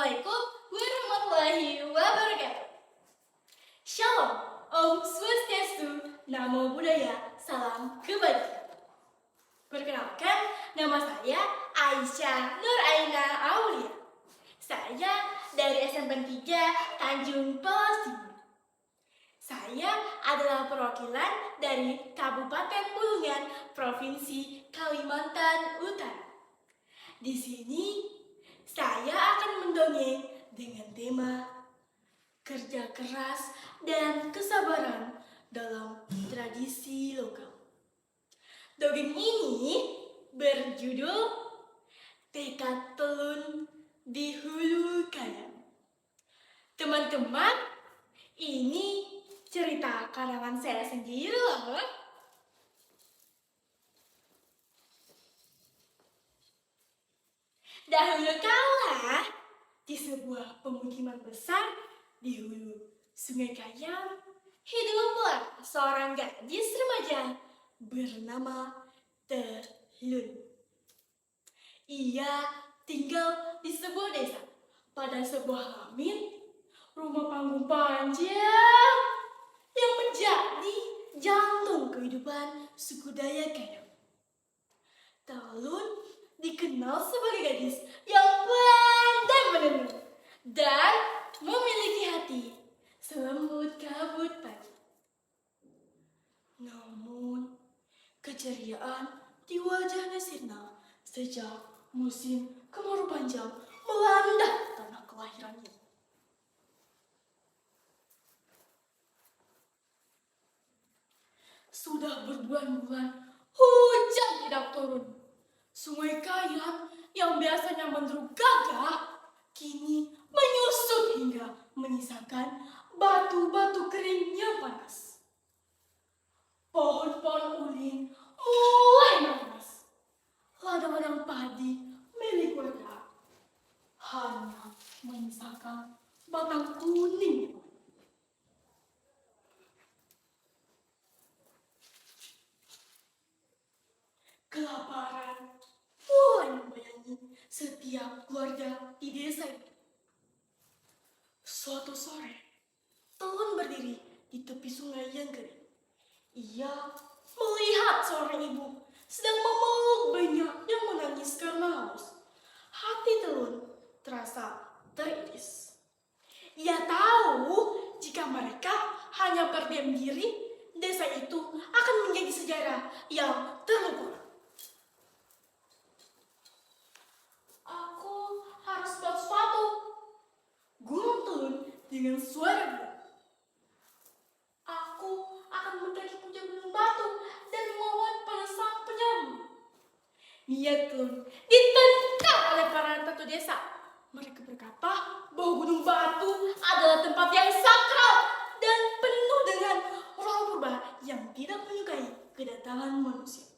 Assalamualaikum warahmatullahi wabarakatuh. Shalom, Om Swastiastu, Namo Buddhaya, Salam Kebajikan. Perkenalkan, nama saya Aisyah Nur Aina Aulia. Saya dari SMP 3 Tanjung Pelas Timur. Saya adalah perwakilan dari Kabupaten Bulungan, Provinsi Kalimantan Utara. Di sini saya akan mendongeng dengan tema kerja keras dan kesabaran dalam tradisi lokal. Dongeng ini berjudul Tekad Telun di Hulu Kayam. Teman-teman, ini cerita karangan saya sendiri loh. Dahulu kala, di sebuah pemukiman besar di hulu Sungai Kayam, hiduplah seorang gadis remaja bernama Telun. Ia tinggal di sebuah desa. Pada sebuah lamin, rumah panggung panjang yang menjadi jantung kehidupan suku Dayak Kayam. Telun dikenal sebagai gadis yang pandai menenun dan memiliki hati selembut kabut pagi. Namun, keceriaan di wajahnya sirna sejak musim kemarau panjang melanda tanah kelahirannya. Sudah berbulan-bulan hujan tidak turun. Sungai Kayam yang biasanya menduruk gagah kini menyusut hingga menyisakan batu-batu kering yang panas. Pohon-pohon ulin mulai merambat. Ladang-ladang padi milik warga hanya menyisakan batang kuning. Kelaparan mulai membayangi setiap keluarga di desa itu. Suatu sore, Telun berdiri di tepi sungai yang kering. Ia melihat seorang ibu sedang memeluk bayinya yang menangis karena haus. Hati Telun terasa teriris. Ia tahu jika mereka hanya berdiam diri, desa itu akan menjadi sejarah yang terlupakan. Harus buat sesuatu, gumam Telun dengan suara berat. Aku akan mendaki puncak gunung batu dan memohon pada sang penyambut. Niat Telun ditentang oleh para ratu desa. Mereka berkata bahwa gunung batu adalah tempat yang sakral dan penuh dengan roh purba yang tidak menyukai kedatangan manusia.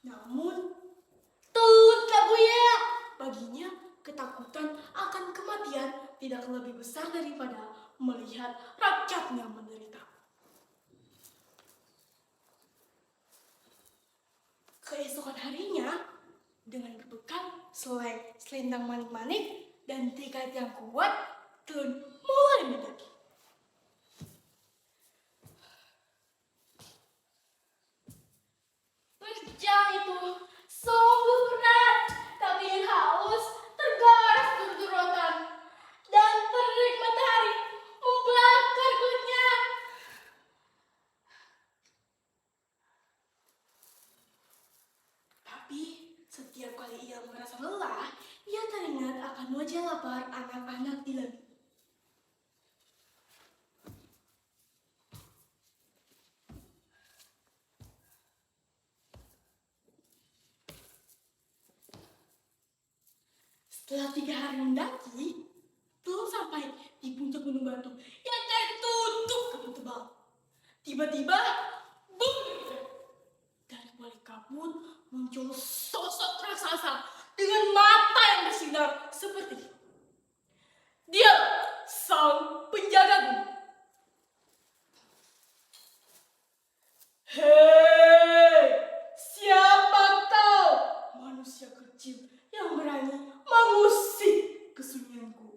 Namun Telun tak goyah. Baginya, ketakutan akan kematian tidak lebih besar daripada melihat rakyatnya menderita. Keesokan harinya, dengan berbekal selendang manik-manik dan tekad yang kuat, Telun mulai mendaki. Perjalanan itu sungguh berat, kaki yang haus tergaras dur-durotan, dan terik matahari membakar kulitnya. Tapi setiap kali ia merasa lelah, ia teringat akan wajah lapar anak-anak di laut. Setelah 3 hari mendaki, Telun sampai di puncak gunung batu yang tertutup kabut tebal. Tiba-tiba, dari balik kabut muncul sosok raksasa dengan mata yang bersinar seperti itu. Dia sang penjaga gunung. Hei, siapa kau? Manusia kecil yang berani mengusik kesunyianku.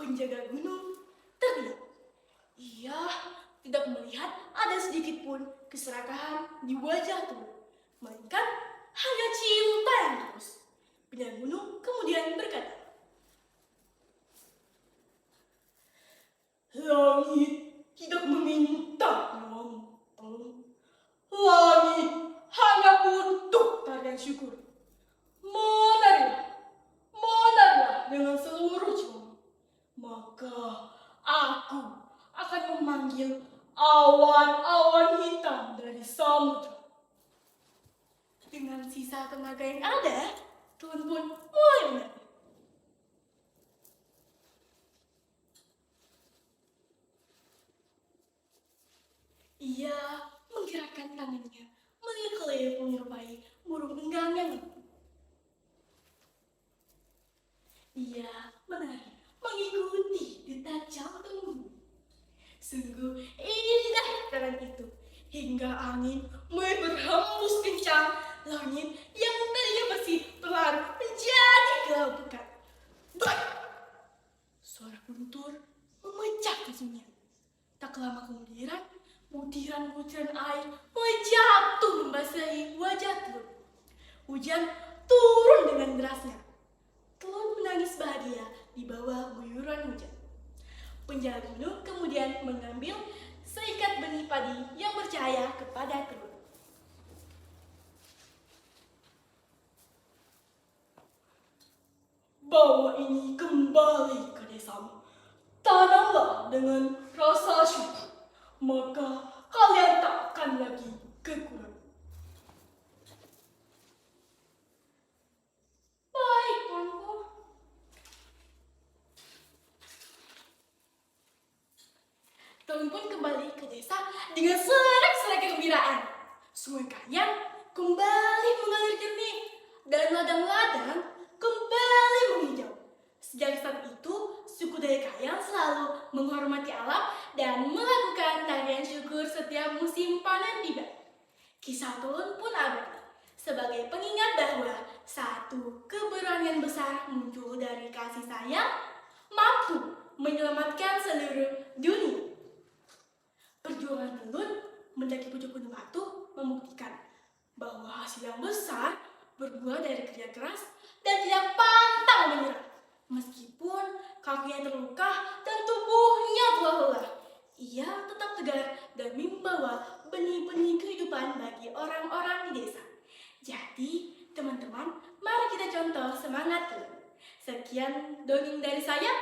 penjaga gunung terdiam. Ia tidak melihat ada sedikit pun keserakahan di wajah Turun, melainkan hanya cinta yang tulus. Penjaga gunung kemudian berkata, "Langit tidak meminta nyawamu, Turun. Langit hanya butuh tarian syukur. Menarilah dengan seluruh jiwamu. Maka aku akan memanggil awan-awan hitam dari samudra." Dengan sisa tenaga yang ada, Turun pun mulai menari. Ia menggerakkan tangannya, meliuk-liuk menyerupai burung enggang yang lembut. Ia menari mengikuti detak jantungmu. Sungguh indah tarian itu, hingga angin mulai berhembus kencang. Langit yang tadinya bersih perlahan menjadi gelap pekat. Baik! Suara guntur memecah kesunyian. Tak lama kemudian, butiran-butiran air mulai jatuh membasahi wajah Turun. Hujan turun dengan derasnya. Turun menangis bahagia di bawah guyuran hujan. Penjaga gunung kemudian mengambil seikat benih padi yang bercahaya kepada Turun. "Bawa ini kembali ke desamu. Tanamlah dengan rasa syukur, maka kalian tak akan lagi kekurangan." "Baik, Tuanku." Turun pun kembali ke desa dengan sorak-sorai kegembiraan. Sungai Kayan kembali mengalir jernih dan ladang-ladang kembali menghijau. Sejak saat itu, suku Dayak Kayan selalu menghormati alam dan melakukan tarian syukur setiap musim panen tiba. Kisah Turun pun abadi sebagai pengingat bahwa satu keberanian besar muncul dari kasih sayang mampu menyelamatkan seluruh dunia. Perjuangan Turun mendaki pucuk gunung Batu membuktikan bahwa hasil yang besar berbuah dari kerja keras dan tidak pantang menyerah. Meskipun kakinya terluka dan tubuhnya telah lelah, ia tetap tegar dan membawa benih-benih kehidupan bagi orang-orang di desa. Jadi, teman-teman, mari kita contoh semangat Turun. Sekian dongeng dari saya.